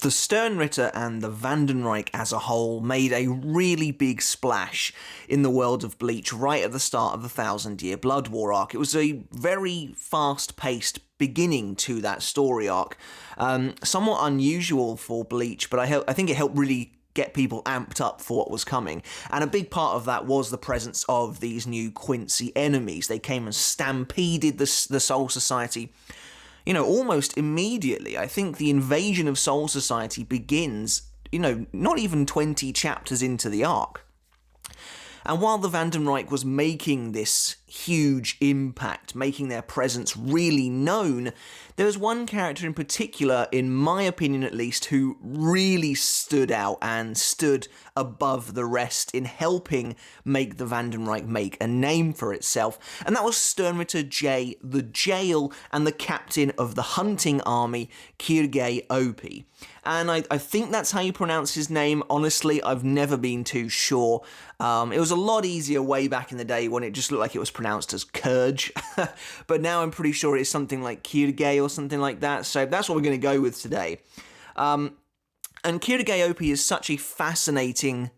The Sternritter and the Wandenreich as a whole made a really big splash in the world of Bleach right at the start of the 1,000-Year Blood War arc. It was a very fast-paced beginning to that story arc. Somewhat unusual for Bleach, but I think it helped really get people amped up for what was coming. And a big part of that was the presence of these new Quincy enemies. They came and stampeded the Soul Society, you know, almost immediately. I think the invasion of Soul Society begins, you know, not even 20 chapters into the arc. And while the Wandenreich was making this huge impact, making their presence really known, there was one character in particular, in my opinion at least, who really stood out and stood above the rest in helping make the Wandenreich make a name for itself, and that was Sternritter J, the jail and the captain of the hunting army, Quilge Opie. And I think that's how you pronounce his name. Honestly, I've never been too sure. It was a lot easier way back in the day when it just looked like it was pronounced as Quilge. But now I'm pretty sure it's something like Quilge or something like that. So that's what we're going to go with today. And Quilge Opie is such a fascinating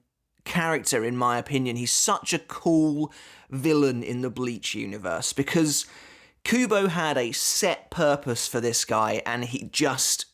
character, in my opinion. He's such a cool villain in the Bleach universe because Kubo had a set purpose for this guy, and he just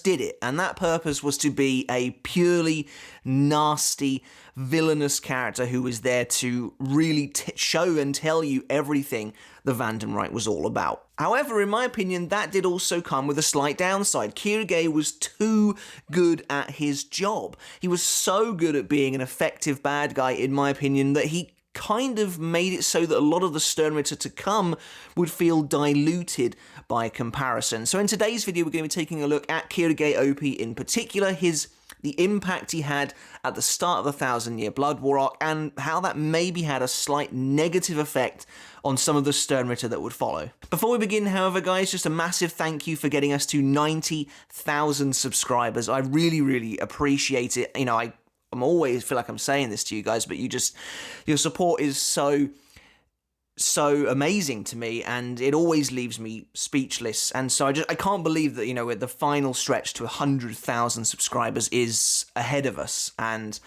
did it, and that purpose was to be a purely nasty, villainous character who was there to really show and tell you everything the Wandenreich was all about. However, in my opinion, that did also come with a slight downside. Quilge was too good at his job. He was so good at being an effective bad guy, in my opinion, that he kind of made it so that a lot of the Sternritter to come would feel diluted by comparison. So in today's video, we're going to be taking a look at Quilge Opie in particular, the impact he had at the start of the 1,000-Year Blood War arc, and how that maybe had a slight negative effect on some of the Sternritter that would follow. Before we begin, however, guys, just a massive thank you for getting us to 90,000 subscribers. I really, really appreciate it. You know, I'm always feel like I'm saying this to you guys, but your support is so amazing to me, and it always leaves me speechless. And so I can't believe that, you know, the final stretch to 100,000 subscribers is ahead of us. And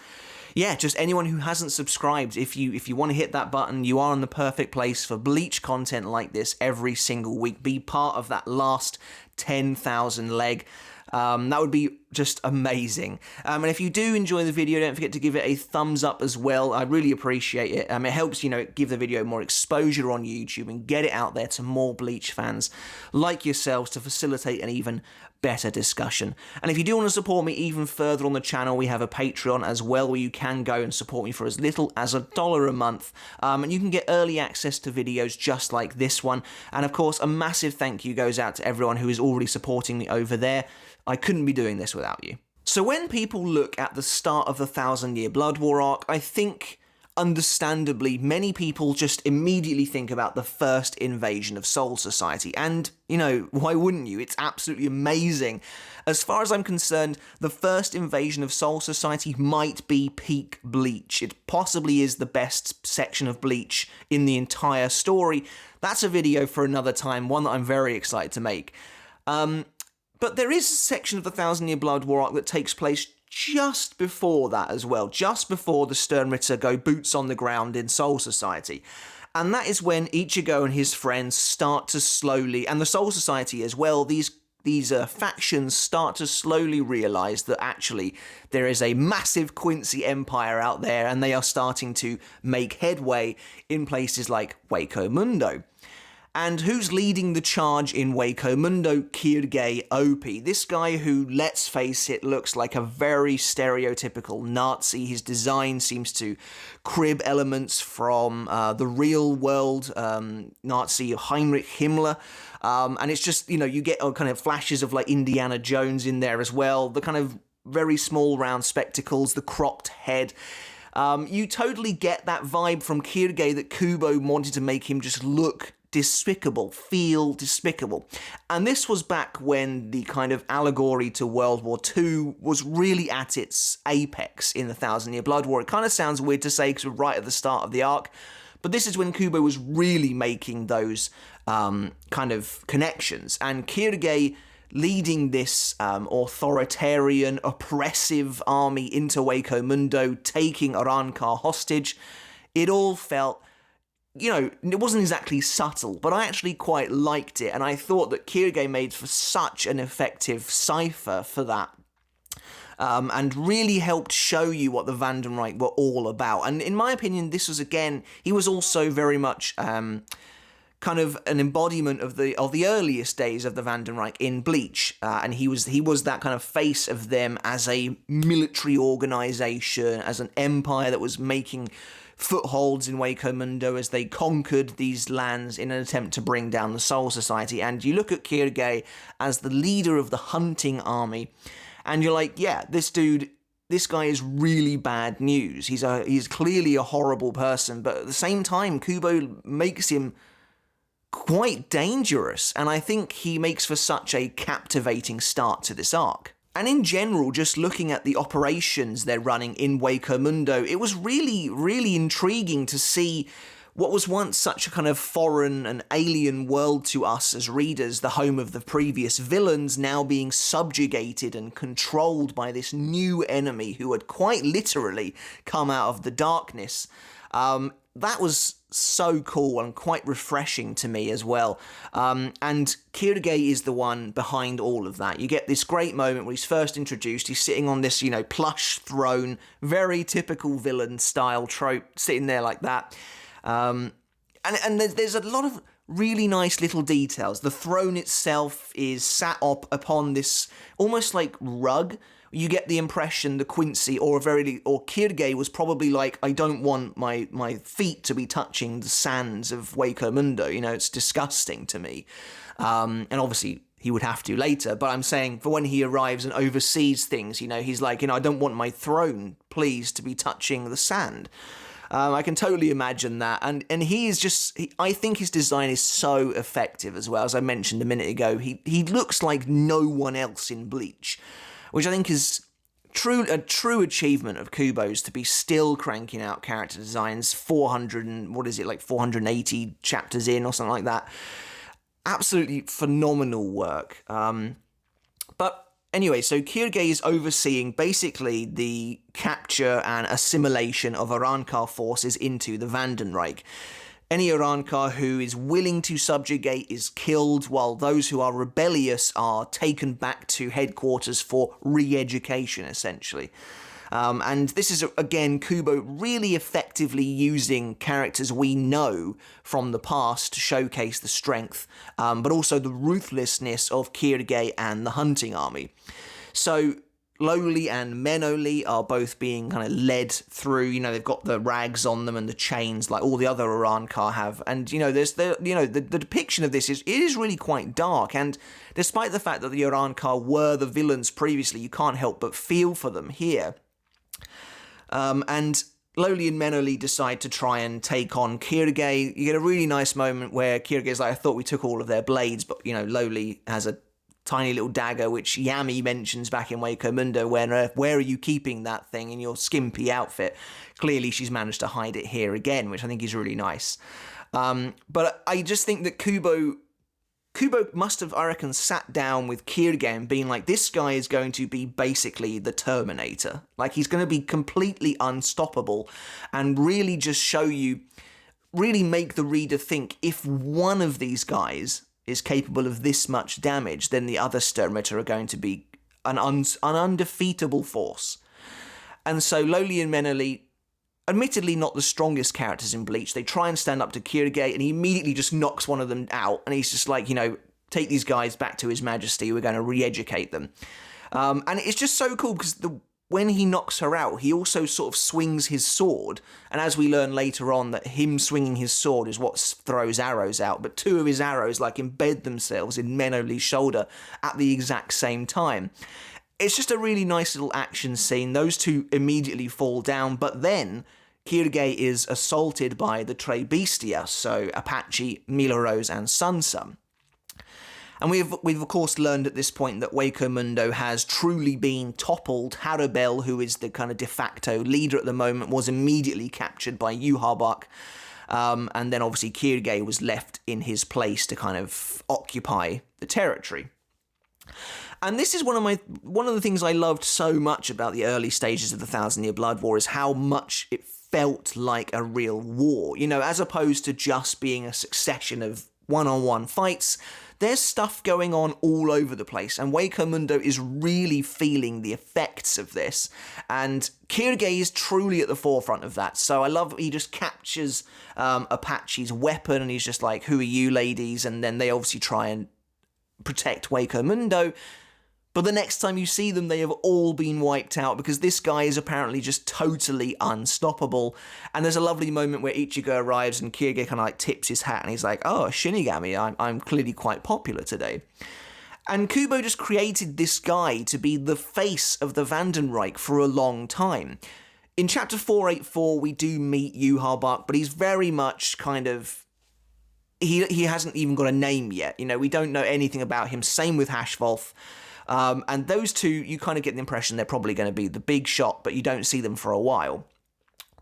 yeah, just anyone who hasn't subscribed, if you want to hit that button, you are in the perfect place for Bleach content like this every single week. Be part of that last 10,000 leg. That would be just amazing. And if you do enjoy the video, don't forget to give it a thumbs up as well. I really appreciate it. It helps, you know, give the video more exposure on YouTube and get it out there to more Bleach fans like yourselves to facilitate an even better discussion. And if you do want to support me even further on the channel, we have a Patreon as well where you can go and support me for as little as $1 a month. And you can get early access to videos just like this one. And of course, a massive thank you goes out to everyone who is already supporting me over there. I couldn't be doing this without you. So when people look at the start of the 1,000-Year Blood War arc, I think, understandably, many people just immediately think about the first invasion of Soul Society. And, you know, why wouldn't you? It's absolutely amazing. As far as I'm concerned, the first invasion of Soul Society might be peak Bleach. It possibly is the best section of Bleach in the entire story. That's a video for another time, one that I'm very excited to make. But there is a section of the 1,000-Year Blood War arc that takes place just before that as well, just before the Sternritter go boots on the ground in Soul Society. And that is when Ichigo and his friends start to slowly, and the Soul Society as well, these factions start to slowly realize that actually there is a massive Quincy empire out there, and they are starting to make headway in places like Hueco Mundo. And who's leading the charge in Hueco Mundo? Quilge Opie. This guy who, let's face it, looks like a very stereotypical Nazi. His design seems to crib elements from the real world Nazi Heinrich Himmler. And it's just, you know, you get kind of flashes of like Indiana Jones in there as well. The kind of very small round spectacles, the cropped head. You totally get that vibe from Quilge that Kubo wanted to make him just look despicable, feel despicable. And this was back when the kind of allegory to World War II was really at its apex in the 1,000-Year Blood War. It kind of sounds weird to say because we're right at the start of the arc, but this is when Kubo was really making those kind of connections. And Quilge leading this authoritarian, oppressive army into Hueco Mundo, taking Arrancar hostage. It all felt, it wasn't exactly subtle, but I actually quite liked it, and I thought that Quilge made for such an effective cipher for that. And really helped show you what the Wandenreich were all about. And in my opinion, this was, again, he was also very much kind of an embodiment of the earliest days of the Wandenreich in Bleach. And he was that kind of face of them as a military organization, as an empire that was making footholds in Hueco Mundo as they conquered these lands in an attempt to bring down the Soul Society. And you look at Quilge as the leader of the hunting army, and you're like, yeah, this guy is really bad news. He's clearly a horrible person, but at the same time, Kubo makes him quite dangerous, and I think he makes for such a captivating start to this arc. And in general, just looking at the operations they're running in Hueco Mundo, it was really, really intriguing to see what was once such a kind of foreign and alien world to us as readers, the home of the previous villains, now being subjugated and controlled by this new enemy who had quite literally come out of the darkness. That was so cool and quite refreshing to me as well. And Quilge is the one behind all of that. You get this great moment where he's first introduced. He's sitting on this, plush throne, very typical villain style trope, sitting there like that. And there's a lot of really nice little details. The throne itself is sat up upon this almost like rug. You get the impression the Quincy or Quilge was probably like, I don't want my feet to be touching the sands of Hueco Mundo. It's disgusting to me. And obviously he would have to later, but I'm saying for when he arrives and oversees things, he's like, I don't want my throne, please, to be touching the sand. I can totally imagine that, and he is just, I think his design is so effective as well. As I mentioned a minute ago, he looks like no one else in Bleach, which I think is a true achievement of Kubo's, to be still cranking out character designs 480 chapters in or something like that. Absolutely phenomenal work. But anyway, so Quilge is overseeing basically the capture and assimilation of Arrancar forces into the Wandenreich. Any Arrancar who is willing to subjugate is killed, while those who are rebellious are taken back to headquarters for re-education, essentially. And this is, again, Kubo really effectively using characters we know from the past to showcase the strength, but also the ruthlessness of Quilge and the hunting army. So Lowly and Menoli are both being kind of led through, they've got the rags on them and the chains like all the other Arrancar have. And, there's the depiction of this is really quite dark. And despite the fact that the Arrancar were the villains previously, you can't help but feel for them here. And Lowly and Menoli decide to try and take on Quilge. You get a really nice moment where Quilge is like, I thought we took all of their blades, but, Lowly has a tiny little dagger, which Yami mentions back in Hueco Mundo, where are you keeping that thing in your skimpy outfit? Clearly she's managed to hide it here again, which I think is really nice. But I just think that Kubo must have, I reckon, sat down with Quilge and been like, this guy is going to be basically the Terminator. Like, he's going to be completely unstoppable and really just really make the reader think, if one of these guys is capable of this much damage, then the other Sternritter are going to be an undefeatable force. And so Lowly and Menoli, admittedly not the strongest characters in Bleach, they try and stand up to Quilge, and he immediately just knocks one of them out, and he's just like, take these guys back to His Majesty, we're going to re-educate them. And it's just so cool, because when he knocks her out, he also sort of swings his sword, and as we learn later on, that him swinging his sword is what throws arrows out, but two of his arrows embed themselves in Menoli's shoulder at the exact same time. It's just a really nice little action scene. Those two immediately fall down, but then Quilge is assaulted by the Tres Bestias, so Apache, Mila Rose, and Sansa. And we've of course learned at this point that Hueco Mundo has truly been toppled. Harabel, who is the kind of de facto leader at the moment, was immediately captured by Yhwach. And then obviously Quilge was left in his place to kind of occupy the territory. And this is one of the things I loved so much about the early stages of the Thousand Year Blood War, is how much it felt like a real war. You know, as opposed to just being a succession of one-on-one fights, there's stuff going on all over the place, and Waco Mundo is really feeling the effects of this, and Quilge is truly at the forefront of that. So I love he just captures Apache's weapon, and he's just like, who are you ladies? And then they obviously try and protect Waco Mundo. But the next time you see them, they have all been wiped out, because this guy is apparently just totally unstoppable. And there's a lovely moment where Ichigo arrives and Quilge kind of like tips his hat and he's like, oh, Shinigami, I'm clearly quite popular today. And Kubo just created this guy to be the face of the Wandenreich for a long time. In chapter 484, we do meet Yuha, but he's very much kind of... He hasn't even got a name yet. You know, we don't know anything about him. Same with Hashvolf. And those two, you kind of get the impression they're probably going to be the big shot, but you don't see them for a while.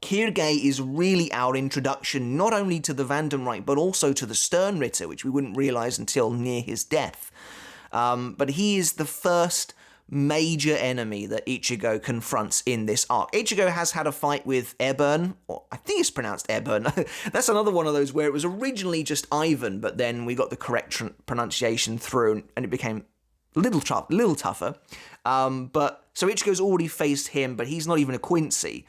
Quilge is really our introduction not only to the Wandenreich, but also to the Sternritter, which we wouldn't realise until near his death. But he is the first major enemy that Ichigo confronts in this arc. Ichigo has had a fight with Eburn, or I think it's pronounced Eburn. That's another one of those where it was originally just Ivan, but then we got the correct pronunciation through, and it became little tougher. But so Ichigo's already faced him, but he's not even a Quincy.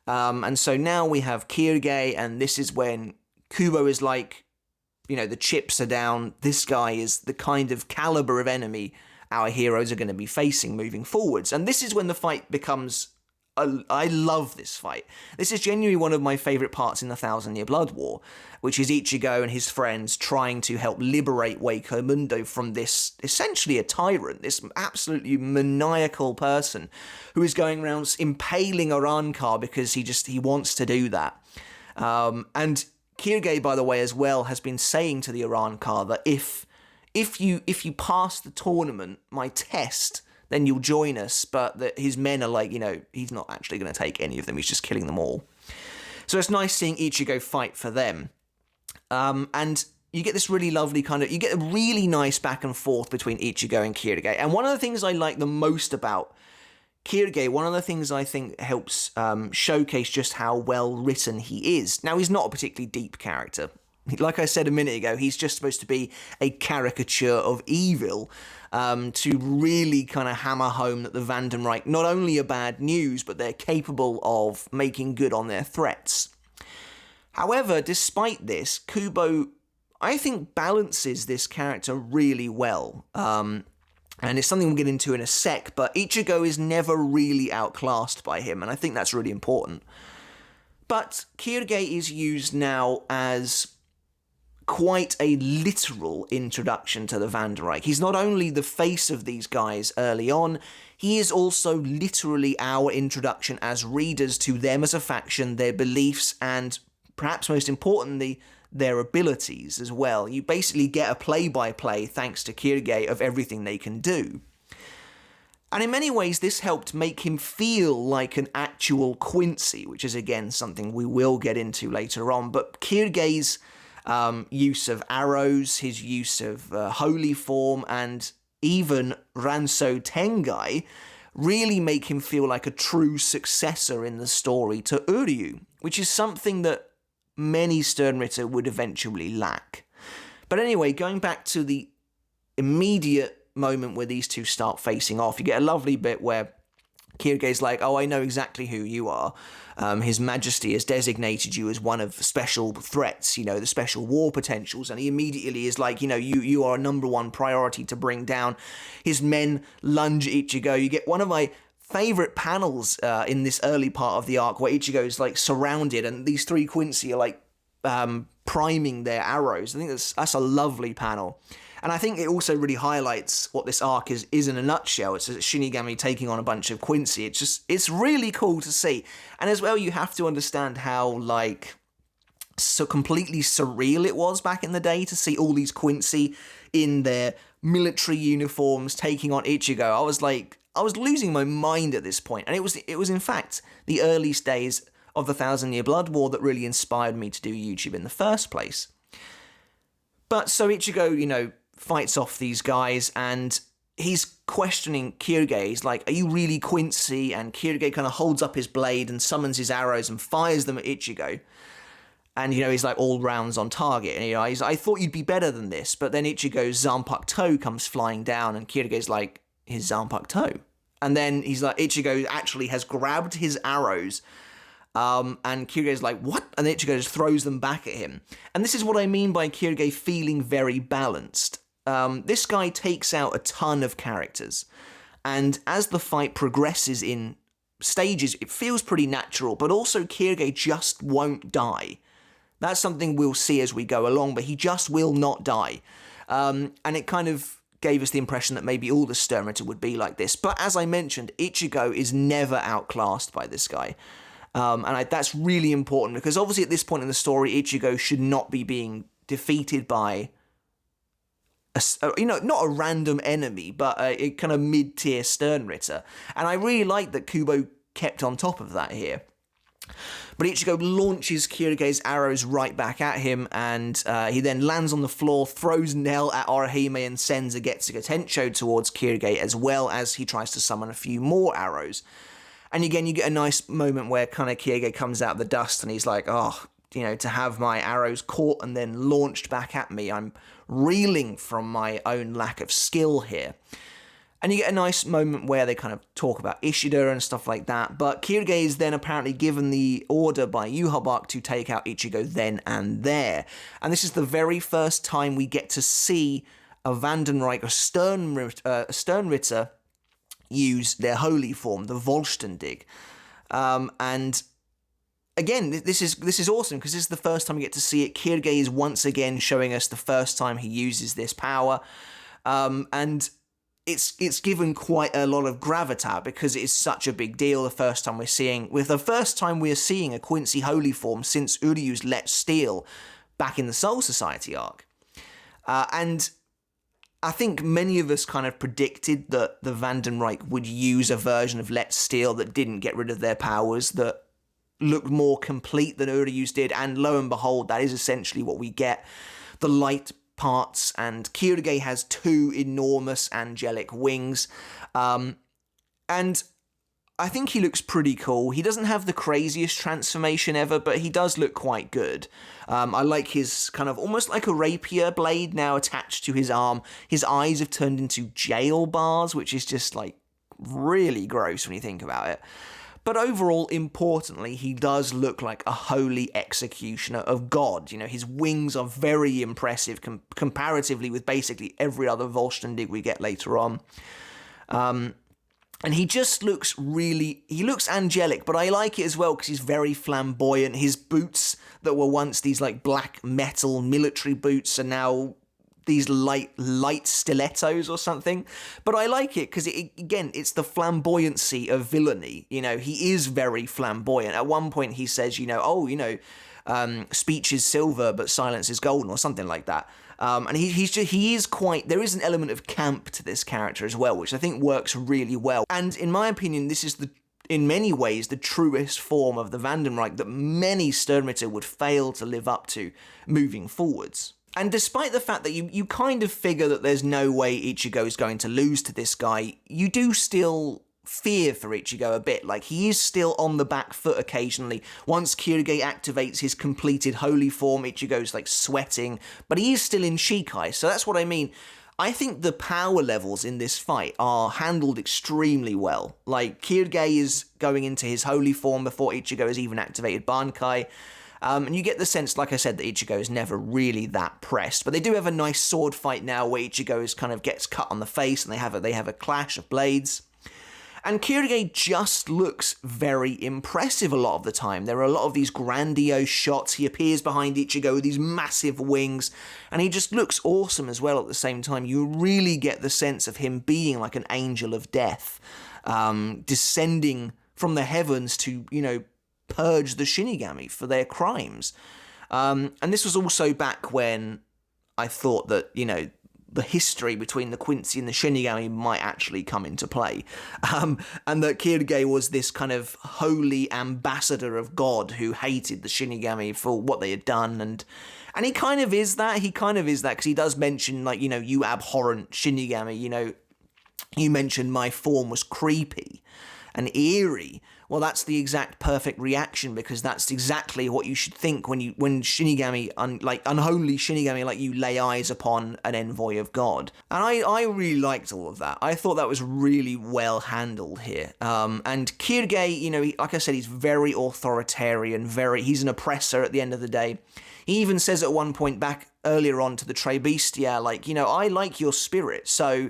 And so now we have Quilge, and this is when Kubo is like, you know, the chips are down. This guy is the kind of caliber of enemy our heroes are going to be facing moving forwards. And this is when the fight becomes... I love this fight. This is genuinely one of my favourite parts in the Thousand Year Blood War, which is Ichigo and his friends trying to help liberate Waco Mundo from this, essentially a tyrant, this absolutely maniacal person who is going around impaling Arrancar because he wants to do that. And Quilge, by the way, as well, has been saying to the Arrancar that if you pass the tournament, my test, then you'll join us, but that his men are like, you know, he's not actually going to take any of them, he's just killing them all. So it's nice seeing Ichigo fight for them. And you get this really lovely you get a really nice back and forth between Ichigo and Quilge. And one of the things I like the most about Quilge, one of the things I think helps showcase just how well written he is. Now, he's not a particularly deep character. Like I said a minute ago, he's just supposed to be a caricature of evil, to really kind of hammer home that the Wandenreich not only are bad news, but they're capable of making good on their threats. However, despite this, Kubo, I think, balances this character really well. And it's something we'll get into in a sec, but Ichigo is never really outclassed by him, and I think that's really important. But Quilge is used now as quite a literal introduction to the Wandenreich. He's not only the face of these guys early on, he is also literally our introduction as readers to them as a faction, their beliefs, and perhaps most importantly, their abilities as well. You basically get a play-by-play, thanks to Quilge, of everything they can do. And in many ways, this helped make him feel like an actual Quincy, which is, again, something we will get into later on. But Quilge's use of arrows, his use of holy form, and even Ranso Tengai really make him feel like a true successor in the story to Uryu, which is something that many Sternritter would eventually lack. But anyway, going back to the immediate moment where these two start facing off, you get a lovely bit where Quilge's like, oh, I know exactly who you are. His Majesty has designated you as one of special threats, you know, the special war potentials, and he immediately is like, you know, you are a number one priority to bring down. His men lunge Ichigo. You get one of my favourite panels in this early part of the arc where Ichigo's like surrounded and these three Quincy are like priming their arrows. I think that's a lovely panel. And I think it also really highlights what this arc is in a nutshell. It's a Shinigami taking on a bunch of Quincy. It's really cool to see. And as well, you have to understand how, like, so completely surreal it was back in the day to see all these Quincy in their military uniforms taking on Ichigo. I was losing my mind at this point. And it was in fact the earliest days of the Thousand Year Blood War that really inspired me to do YouTube in the first place. But so Ichigo, you know, fights off these guys, and he's questioning Kyuge. He's like, are you really Quincy? And Kyuge kind of holds up his blade and summons his arrows and fires them at Ichigo. And, he's like all rounds on target. And, he's I thought you'd be better than this. But then Ichigo's Zanpakuto comes flying down and Kyuge's like, his Zanpakuto? And then he's like, Ichigo actually has grabbed his arrows. And Kyuge's like, what? And Ichigo just throws them back at him. And this is what I mean by Kyuge feeling very balanced. This guy takes out a ton of characters. And as the fight progresses in stages, it feels pretty natural. But also Kyuge just won't die. That's something we'll see as we go along, but he just will not die. And it kind of gave us the impression that maybe all the Sternritter would be like this. But as I mentioned, Ichigo is never outclassed by this guy. That's really important, because obviously at this point in the story, Ichigo should not be being defeated by, not a random enemy, but a kind of mid-tier Sternritter. And I really like that Kubo kept on top of that here. But Ichigo launches Kyuge's arrows right back at him, and he then lands on the floor, throws Nell at Orihime, and sends a Getsuga Tencho towards Kyuge, as well as he tries to summon a few more arrows. And again, you get a nice moment where kind of Kyuge comes out of the dust, and he's like, to have my arrows caught and then launched back at me, I'm reeling from my own lack of skill here. And you get a nice moment where they kind of talk about Ishida and stuff like that. But Kyuge is then apparently given the order by Yhwach to take out Ichigo then and there. And this is the very first time we get to see a Wandenreich, a Sternritter, use their holy form, the Vollständig. And again, this is awesome, because this is the first time we get to see it. Kyuge is once again showing us the first time he uses this power. And it's given quite a lot of gravitas, because it is such a big deal. The first time we're seeing a Quincy holy form since Uryu's Let Steel back in the Soul Society arc. And I think many of us kind of predicted that the Wandenreich would use a version of Let Steel that didn't get rid of their powers, that looked more complete than Uryu's did, and lo and behold, that is essentially what we get. The light parts, and Kyuge has 2 enormous angelic wings, and I think he looks pretty cool. He doesn't have the craziest transformation ever, but he does look quite good. I like his kind of almost like a rapier blade now attached to his arm. His eyes have turned into jail bars, which is just like really gross when you think about it. But overall, importantly, he does look like a holy executioner of God. His wings are very impressive comparatively with basically every other Vollständig we get later on. And he just looks he looks angelic, but I like it as well because he's very flamboyant. His boots that were once these like black metal military boots are now these light stilettos or something. But I like it because, again, it's the flamboyancy of villainy. He is very flamboyant. At one point he says, speech is silver, but silence is golden, or something like that. And he is quite, there is an element of camp to this character as well, which I think works really well. And in my opinion, this is in many ways, the truest form of the Wandenreich that many Sternritter would fail to live up to moving forwards. And despite the fact that you kind of figure that there's no way Ichigo is going to lose to this guy, you do still fear for Ichigo a bit. Like, he is still on the back foot occasionally. Once Kyuge activates his completed holy form, Ichigo's like sweating, but he is still in Shikai, so that's what I mean. I think the power levels in this fight are handled extremely well. Like, Kyuge is going into his holy form before Ichigo has even activated Bankai. And you get the sense, like I said, that Ichigo is never really that pressed. But they do have a nice sword fight now where Ichigo gets cut on the face and they have a clash of blades. And Kyuge just looks very impressive a lot of the time. There are a lot of these grandiose shots. He appears behind Ichigo with these massive wings, and he just looks awesome as well at the same time. You really get the sense of him being like an angel of death, descending from the heavens to, purge the Shinigami for their crimes. And this was also back when I thought that, the history between the Quincy and the Shinigami might actually come into play. And that Kyuge was this kind of holy ambassador of God who hated the Shinigami for what they had done. And he kind of is that. He kind of is that because he does mention, you abhorrent Shinigami, You mentioned my form was creepy and eerie. Well, that's the exact perfect reaction, because that's exactly what you should think when Shinigami, unholy Shinigami like you, lay eyes upon an envoy of God. And I really liked all of that. I thought that was really well handled here. And Quilge, like I said, he's very authoritarian, he's an oppressor at the end of the day. He even says at one point back earlier on to the Tre Bestia, I like your spirit, so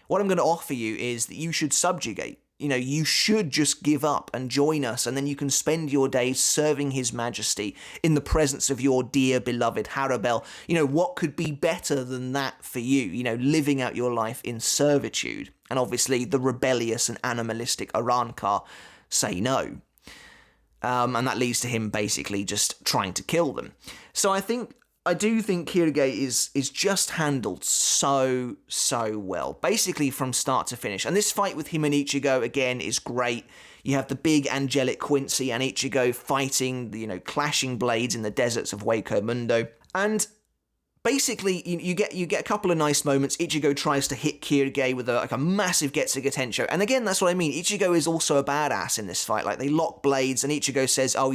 what I'm going to offer you is that you should subjugate. You should just give up and join us, and then you can spend your days serving His Majesty in the presence of your dear beloved Harabel. What could be better than that for you? Living out your life in servitude. And obviously the rebellious and animalistic Arrancar say no. And that leads to him basically just trying to kill them. So I do think Quilge is just handled so well, basically from start to finish. And this fight with him and Ichigo, again, is great. You have the big angelic Quincy and Ichigo fighting, clashing blades in the deserts of Hueco Mundo. And basically, you get a couple of nice moments. Ichigo tries to hit Quilge with a massive Getsuga Tensho. And again, that's what I mean. Ichigo is also a badass in this fight. They lock blades, and Ichigo says, I'm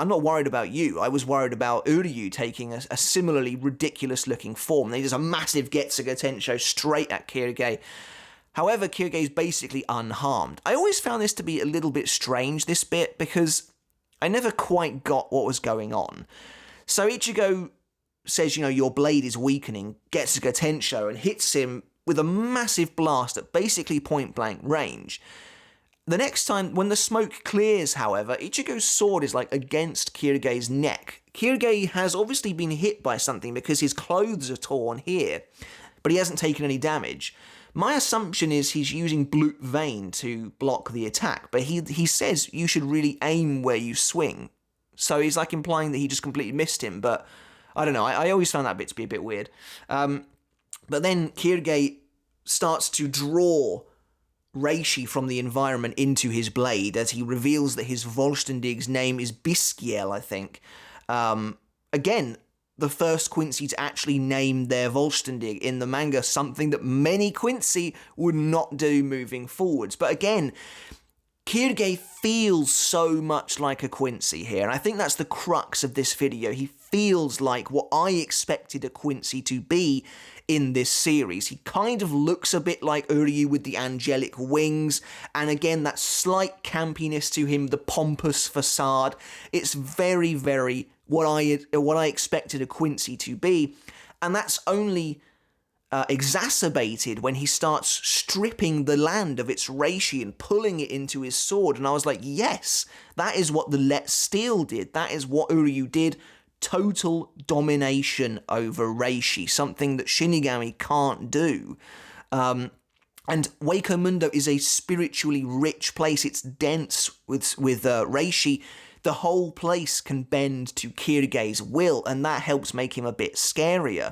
not worried about you. I was worried about Uryu taking a similarly ridiculous looking form. There's a massive Getsuga Tensho straight at Quilge. However, Quilge is basically unharmed. I always found this to be a little bit strange, this bit, because I never quite got what was going on. So Ichigo says, your blade is weakening, Getsuga Tensho, and hits him with a massive blast at basically point blank range. The next time, when the smoke clears, however, Ichigo's sword is against Quilge's neck. Quilge has obviously been hit by something because his clothes are torn here, but he hasn't taken any damage. My assumption is he's using Blut Vein to block the attack, but he says you should really aim where you swing. So he's implying that he just completely missed him, but I don't know. I always found that bit to be a bit weird. But then Quilge starts to draw Reishi from the environment into his blade as he reveals that his Vollständig's name is Biskiel, I think. Again, the first Quincy to actually name their Vollständig in the manga, something that many Quincy would not do moving forwards. But again, Quilge feels so much like a Quincy here, and I think that's the crux of this video. He feels like what I expected a Quincy to be in this series. He kind of looks a bit like Uryu with the angelic wings, and again, that slight campiness to him, the pompous facade. It's very, very what I expected a Quincy to be, and that's only exacerbated when he starts stripping the land of its reishi and pulling it into his sword. And I was like, yes, that is what the Let Steel did. That is what Uryu did. Total domination over reishi, something that Shinigami can't do. And Hueco Mundo is a spiritually rich place. It's dense with reishi. The whole place can bend to Quilge's will, and that helps make him a bit scarier.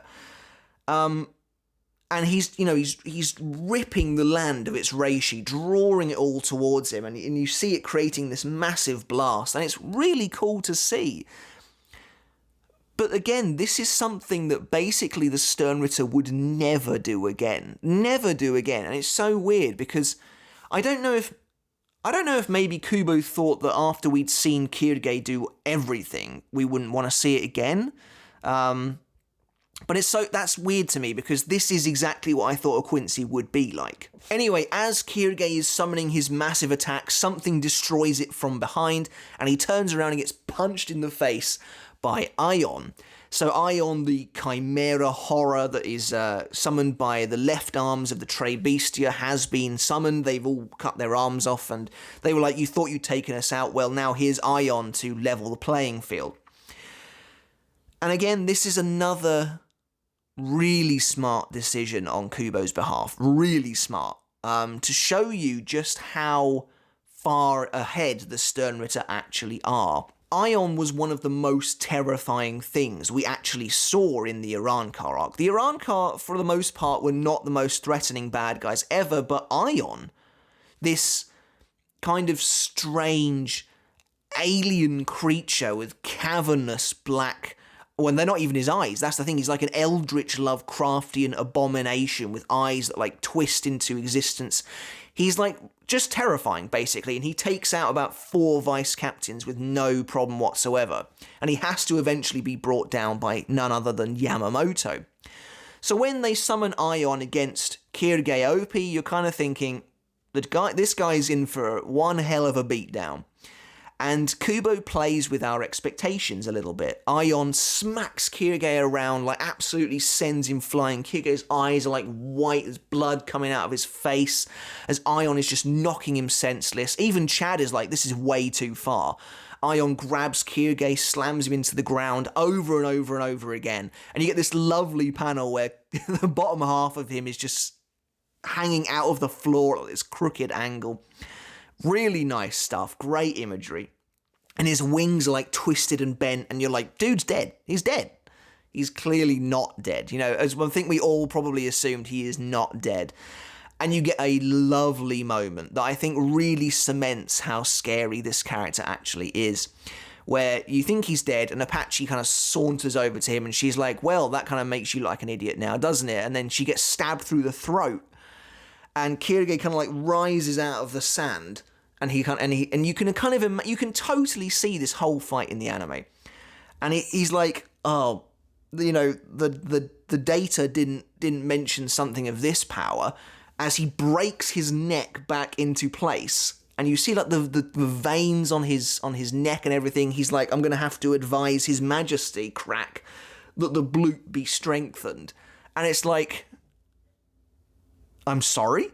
And he's ripping the land of its reishi, drawing it all towards him, and you see it creating this massive blast, and it's really cool to see. But again, this is something that basically the Sternritter would never do again. Never do again. And it's so weird because I don't know if maybe Kubo thought that after we'd seen Quilge do everything, we wouldn't want to see it again. But that's weird to me because this is exactly what I thought a Quincy would be like. Anyway, as Quilge is summoning his massive attack, something destroys it from behind, and he turns around and gets punched in the face by Aion. So Aion, the chimera horror that is summoned by the left arms of the Tre Bestia, has been summoned. They've all cut their arms off, and they were like, you thought you'd taken us out? Well, now here's Aion to level the playing field. And again, this is another really smart decision on Kubo's behalf. Really smart. To show you just how far ahead the Sternritter actually are. Aion was one of the most terrifying things we actually saw in the Arrancar arc. The Arrancar, for the most part, were not the most threatening bad guys ever, but Aion, this kind of strange alien creature with cavernous black when they're not even his eyes. That's the thing. He's like an eldritch Lovecraftian abomination with eyes that like twist into existence. He's like just terrifying, basically, and he takes out about 4 vice captains with no problem whatsoever. And he has to eventually be brought down by none other than Yamamoto. So when they summon Aion against Quilge Opie, you're kind of thinking, this guy's in for one hell of a beatdown. And Kubo plays with our expectations a little bit. Aion smacks Quilge around, like absolutely sends him flying. Quilge's eyes are like white as blood coming out of his face as Aion is just knocking him senseless. Even Chad is like, this is way too far. Aion grabs Quilge, slams him into the ground over and over and over again. And you get this lovely panel where the bottom half of him is just hanging out of the floor at this crooked angle. Really nice stuff, great imagery. And his wings are like twisted and bent, and you're like, dude's dead. He's dead. He's clearly not dead. You know, as I think we all probably assumed, he is not dead. And you get a lovely moment that I think really cements how scary this character actually is. Where you think he's dead, and Apache kind of saunters over to him, and she's like, well, that kind of makes you like an idiot now, doesn't it? And then she gets stabbed through the throat. And Quilge kind of like rises out of the sand, and you can totally see this whole fight in the anime, and he's like, oh, you know, the data didn't mention something of this power, as he breaks his neck back into place, and you see like the veins on his neck and everything. He's like, I'm gonna have to advise His Majesty, crack, that the blute be strengthened, and it's like, I'm sorry?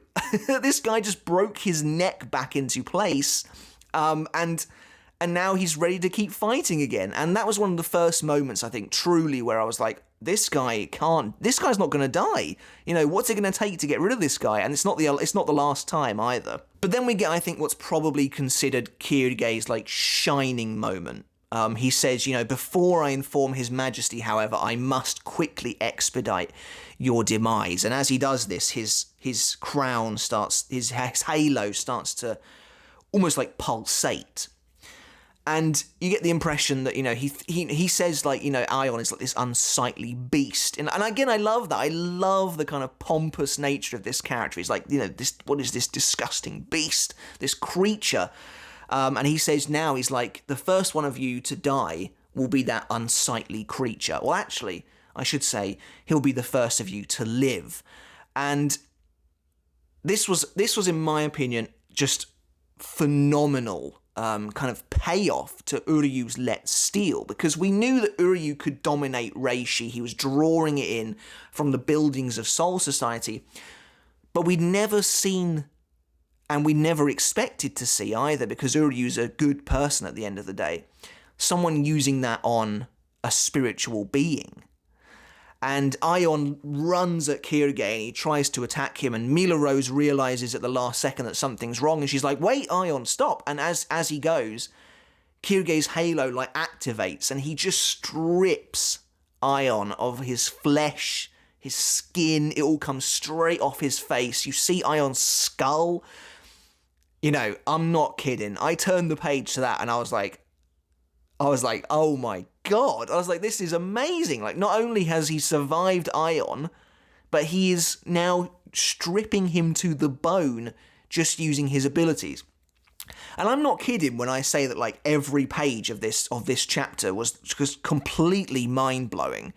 This guy just broke his neck back into place, and now he's ready to keep fighting again. And that was one of the first moments, I think, truly, where I was like, this guy's not going to die. You know, what's it going to take to get rid of this guy? And it's not the last time either. But then we get, I think, what's probably considered Quilge's, like, shining moment. He says, you know, before I inform His Majesty, however, I must quickly expedite your demise. And as he does this, his crown starts, his halo starts to almost like pulsate. And you get the impression that, you know, he says, like, you know, Aion is like this unsightly beast. And again, I love that. I love the kind of pompous nature of this character. He's like, you know, what is this disgusting beast, this creature? And he says now, he's like, the first one of you to die will be that unsightly creature. Well, actually, I should say, he'll be the first of you to live. And this was, in my opinion, just phenomenal kind of payoff to Uryu's Let Steel, because we knew that Uryu could dominate Reishi. He was drawing it in from the buildings of Soul Society, but we'd never seen, and we never expected to see either, because Uryu's a good person at the end of the day, someone using that on a spiritual being. And Aion runs at Quilge and he tries to attack him, and Mila Rose realizes at the last second that something's wrong, and she's like, wait, Aion, stop. And as he goes, Quilge's halo like activates, and he just strips Aion of his flesh, his skin. It all comes straight off his face. You see Aion's skull. You know, I'm not kidding. I turned the page to that and I was like, oh my God. I was like, this is amazing. Like, not only has he survived Aion, but he is now stripping him to the bone just using his abilities. And I'm not kidding when I say that, like, every page of this chapter was just completely mind-blowing.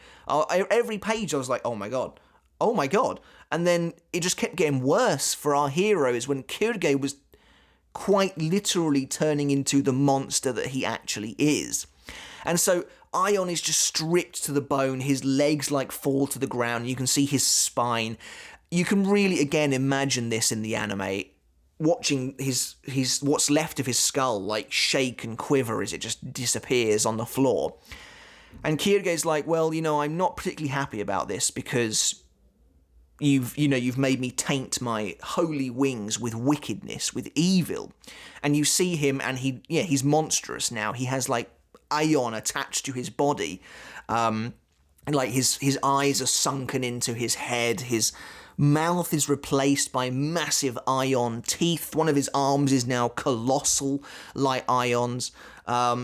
Every page I was like, oh my God. And then it just kept getting worse for our heroes when Quilge was quite literally turning into the monster that he actually is. And so Aion is just stripped to the bone. His legs like fall to the ground. You can see his spine. You can really, again, imagine this in the anime, watching his what's left of his skull like shake and quiver as it just disappears on the floor. And Quilge's like, well, you know, I'm not particularly happy about this because you've made me taint my holy wings with wickedness, with evil. And you see him, and he's monstrous now. He has like Aion attached to his body, and like his eyes are sunken into his head. His mouth is replaced by massive ion teeth. One of his arms is now colossal, like ions.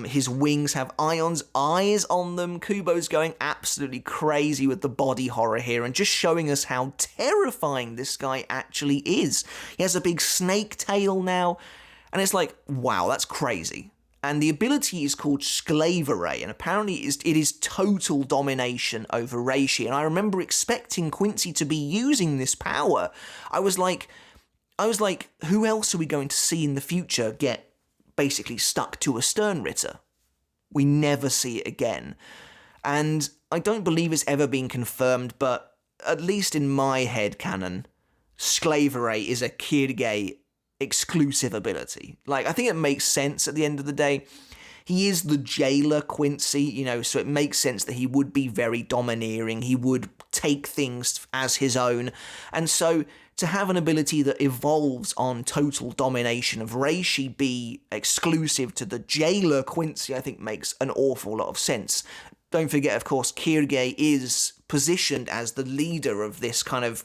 His wings have Ion's eyes on them. Kubo's going absolutely crazy with the body horror here and just showing us how terrifying this guy actually is. He has a big snake tail now, and it's like, wow, that's crazy. And the ability is called Sclaveray, and apparently it is total domination over Reishi. And I remember expecting Quincy to be using this power. I was like, who else are we going to see in the future get basically stuck to a Sternritter? We never see it again. And I don't believe it's ever been confirmed, but at least in my head canon, Sclaveray is a Quilge exclusive ability. Like, I think it makes sense at the end of the day. He is the jailer Quincy, you know, so it makes sense that he would be very domineering. He would take things as his own. And so to have an ability that evolves on total domination of Reishi be exclusive to the jailer Quincy, I think makes an awful lot of sense. Don't forget, of course, Quilge is positioned as the leader of this kind of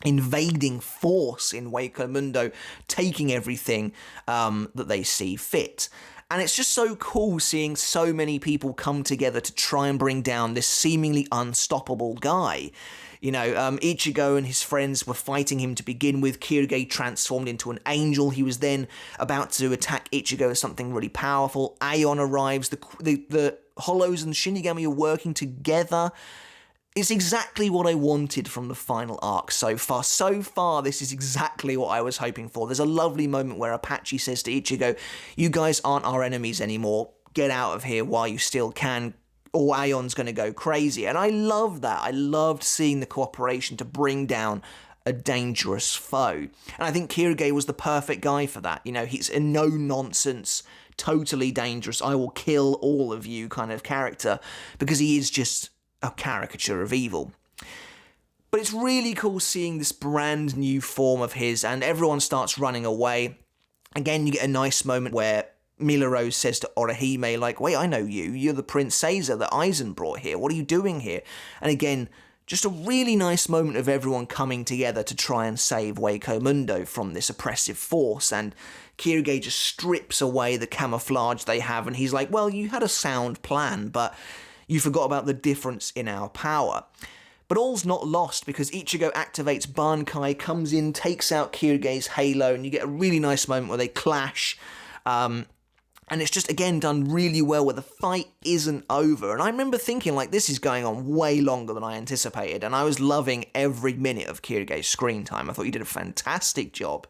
invading force in Hueco Mundo, taking everything that they see fit. And it's just so cool seeing so many people come together to try and bring down this seemingly unstoppable guy. You know, Ichigo and his friends were fighting him to begin with. Quilge transformed into an angel. He was then about to attack Ichigo as something really powerful. Aion arrives. The Hollows and Shinigami are working together. It's exactly what I wanted from the final arc so far. So far, this is exactly what I was hoping for. There's a lovely moment where Apache says to Ichigo, "You guys aren't our enemies anymore. Get out of here while you still can, or Aeon's going to go crazy." And I love that. I loved seeing the cooperation to bring down a dangerous foe. And I think Quilge was the perfect guy for that. You know, he's a no-nonsense, totally dangerous, I will kill all of you kind of character, because he is just a caricature of evil. But it's really cool seeing this brand new form of his, and everyone starts running away. Again, you get a nice moment where Milorose says to Orihime, like, "Wait, I know you. You're the Prince Caesar that Aizen brought here. What are you doing here?" And again, just a really nice moment of everyone coming together to try and save Hueco Mundo from this oppressive force. And Quilge just strips away the camouflage they have, and he's like, "Well, you had a sound plan, but you forgot about the difference in our power." But all's not lost, because Ichigo activates Bankai, comes in, takes out Quilge's halo, and you get a really nice moment where they clash. And it's just, again, done really well, where the fight isn't over. And I remember thinking, like, this is going on way longer than I anticipated, and I was loving every minute of Quilge's screen time. I thought he did a fantastic job.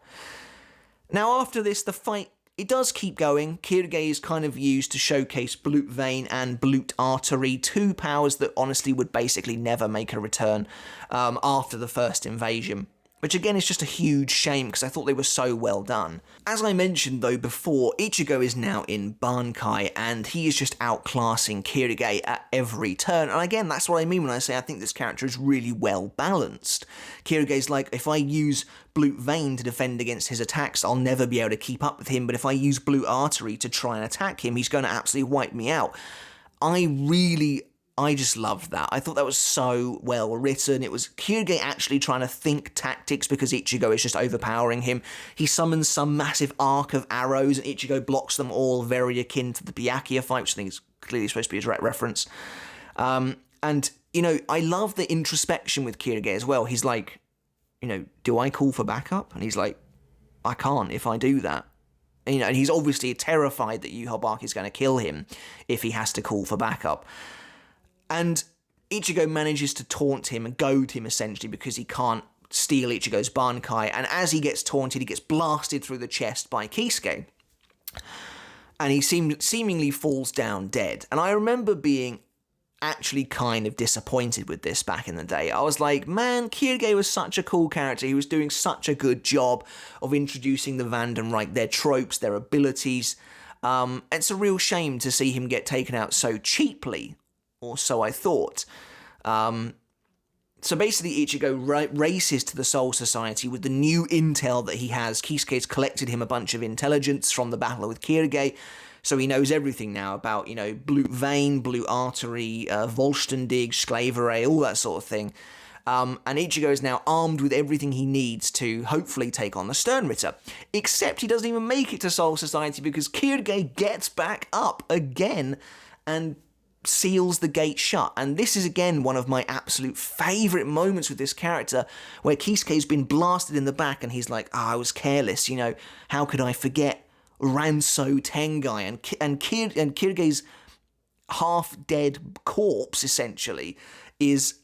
Now, after this, the fight, it does keep going. Quilge is kind of used to showcase Blute Vein and Blute Artery, two powers that honestly would basically never make a return after the first invasion. Which again is just a huge shame, because I thought they were so well done. As I mentioned though before, Ichigo is now in Bankai, and he is just outclassing Quilge at every turn. And again, that's what I mean when I say I think this character is really well balanced. Quilge's like, if I use Blute Vein to defend against his attacks, I'll never be able to keep up with him, but if I use Blute Artery to try and attack him, he's going to absolutely wipe me out. I just loved that. I thought that was so well written. It was Quilge actually trying to think tactics, because Ichigo is just overpowering him. He summons some massive arc of arrows, and Ichigo blocks them all, very akin to the Byakuya fight, which I think is clearly supposed to be a direct reference. And, you know, I love the introspection with Quilge as well. He's like, you know, do I call for backup? And he's like, I can't if I do that. And, you know, and he's obviously terrified that Yhwach is going to kill him if he has to call for backup. And Ichigo manages to taunt him and goad him, essentially, because he can't steal Ichigo's Bankai. And as he gets taunted, he gets blasted through the chest by Kisuke. And he seemingly falls down dead. And I remember being actually kind of disappointed with this back in the day. I was like, man, Quilge was such a cool character. He was doing such a good job of introducing the Wandenreich, their tropes, their abilities. It's a real shame to see him get taken out so cheaply. Or so I thought. So basically Ichigo races to the Soul Society with the new intel that he has. Kisuke's collected him a bunch of intelligence from the battle with Quilge, so he knows everything now about, you know, Blute Vein, Blute Artery, Volstendig, Sclaveray, all that sort of thing. And Ichigo is now armed with everything he needs to hopefully take on the Sternritter. Except he doesn't even make it to Soul Society because Quilge gets back up again and seals the gate shut. And this is again one of my absolute favourite moments with this character, where Kisuke's been blasted in the back and he's like, I was careless, how could I forget Ranso Tengai? And Quilge's half-dead corpse, essentially, is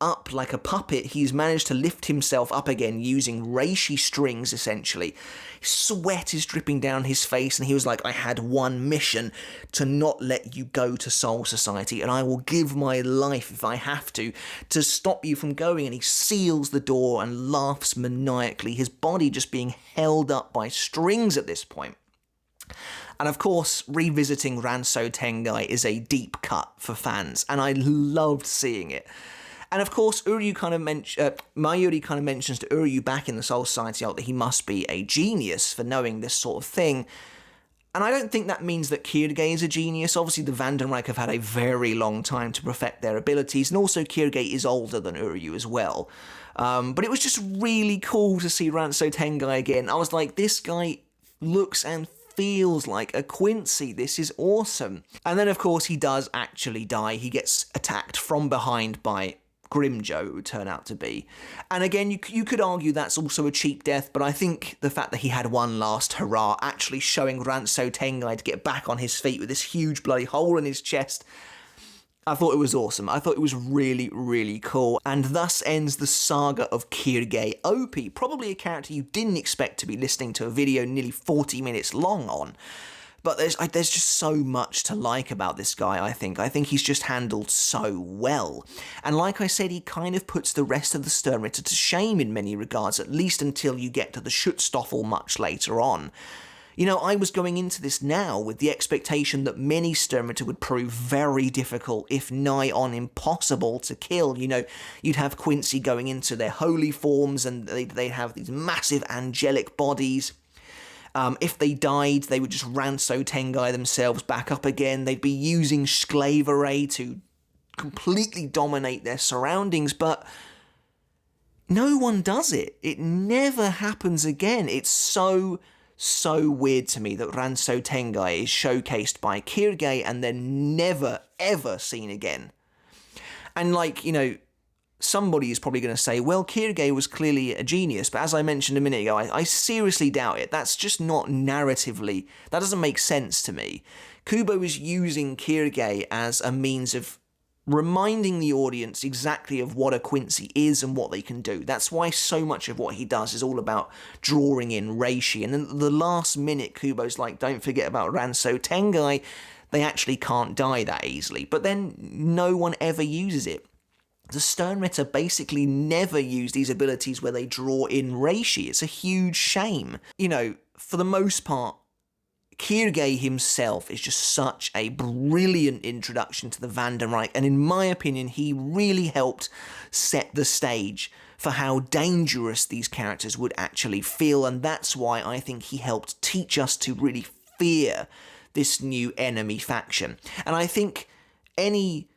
up like a puppet. He's managed to lift himself up again using reishi strings, essentially. Sweat is dripping down his face, and he was like, I had one mission, to not let you go to Soul Society, and I will give my life if I have to stop you from going. And he seals the door and laughs maniacally, his body just being held up by strings at this point. And of course, revisiting Ranso Tengai is a deep cut for fans, and I loved seeing it. And of course, Mayuri kind of mentions to Uryu back in the Soul Society arc that he must be a genius for knowing this sort of thing. And I don't think that means that Quilge is a genius. Obviously, the Wandenreich have had a very long time to perfect their abilities, and also Quilge is older than Uryu as well. But it was just really cool to see Ranso Tengai again. I was like, this guy looks and feels like a Quincy. This is awesome. And then, of course, he does actually die. He gets attacked from behind by Grimjo, it would turn out to be. And again, you could argue that's also a cheap death, but I think the fact that he had one last hurrah, actually showing Ranso Tengai to get back on his feet with this huge bloody hole in his chest, I thought it was awesome. I thought it was really, really cool. And thus ends the saga of Quilge Opie, probably a character you didn't expect to be listening to a video nearly 40 minutes long on. But there's just so much to like about this guy, I think. I think he's just handled so well. And like I said, he kind of puts the rest of the Sternritter to shame in many regards, at least until you get to the Schutzstaffel much later on. I was going into this now with the expectation that many Sternritter would prove very difficult, if nigh on impossible to kill. You'd have Quincy going into their holy forms, and they'd have these massive angelic bodies. If they died, they would just Ranso Tengai themselves back up again. They'd be using Sclavere to completely dominate their surroundings, but no one does it. It never happens again. It's so weird to me that Ranso Tengai is showcased by Quilge and then never, ever seen again. And somebody is probably going to say, well, Quilge was clearly a genius, but as I mentioned a minute ago, I seriously doubt it. That's just not narratively, that doesn't make sense to me. Kubo is using Quilge as a means of reminding the audience exactly of what a Quincy is and what they can do. That's why so much of what he does is all about drawing in reishi, and then the last minute, Kubo's like, don't forget about Ranso Tengai, they actually can't die that easily, but then no one ever uses it. The Sternritter basically never use these abilities where they draw in reishi. It's a huge shame. For the most part, Quilge himself is just such a brilliant introduction to the Wandenreich, and in my opinion, he really helped set the stage for how dangerous these characters would actually feel, and that's why I think he helped teach us to really fear this new enemy faction. And I think any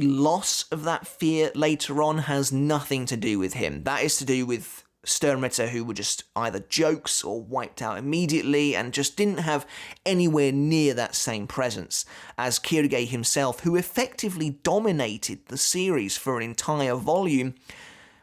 loss of that fear later on has nothing to do with him. That is to do with Sternritter, who were just either jokes or wiped out immediately and just didn't have anywhere near that same presence as Quilge himself, who effectively dominated the series for an entire volume,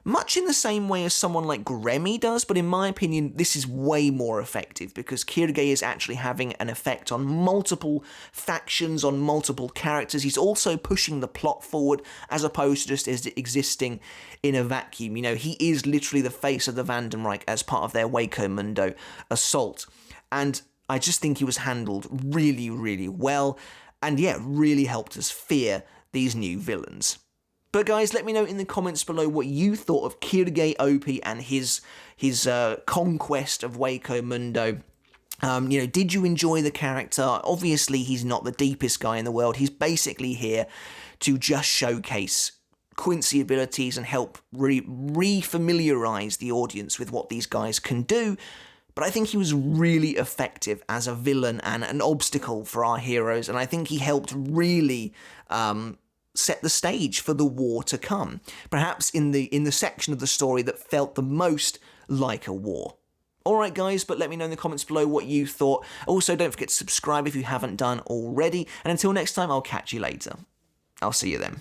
much in the same way as someone like Gremmy does, but in my opinion, this is way more effective because Quilge is actually having an effect on multiple factions, on multiple characters. He's also pushing the plot forward as opposed to just existing in a vacuum. He is literally the face of the Wandenreich as part of their Waco Mundo assault. And I just think he was handled really, really well, and really helped us fear these new villains. But guys, let me know in the comments below what you thought of Quilge Opie and his conquest of Waco Mundo. Did you enjoy the character? Obviously, he's not the deepest guy in the world. He's basically here to just showcase Quincy abilities and help re-familiarize the audience with what these guys can do. But I think he was really effective as a villain and an obstacle for our heroes, and I think he helped really set the stage for the war to come, perhaps in the section of the story that felt the most like a war. Alright guys, but let me know in the comments below what you thought. Also, don't forget to subscribe if you haven't done already, and until next time, I'll catch you later. I'll see you then.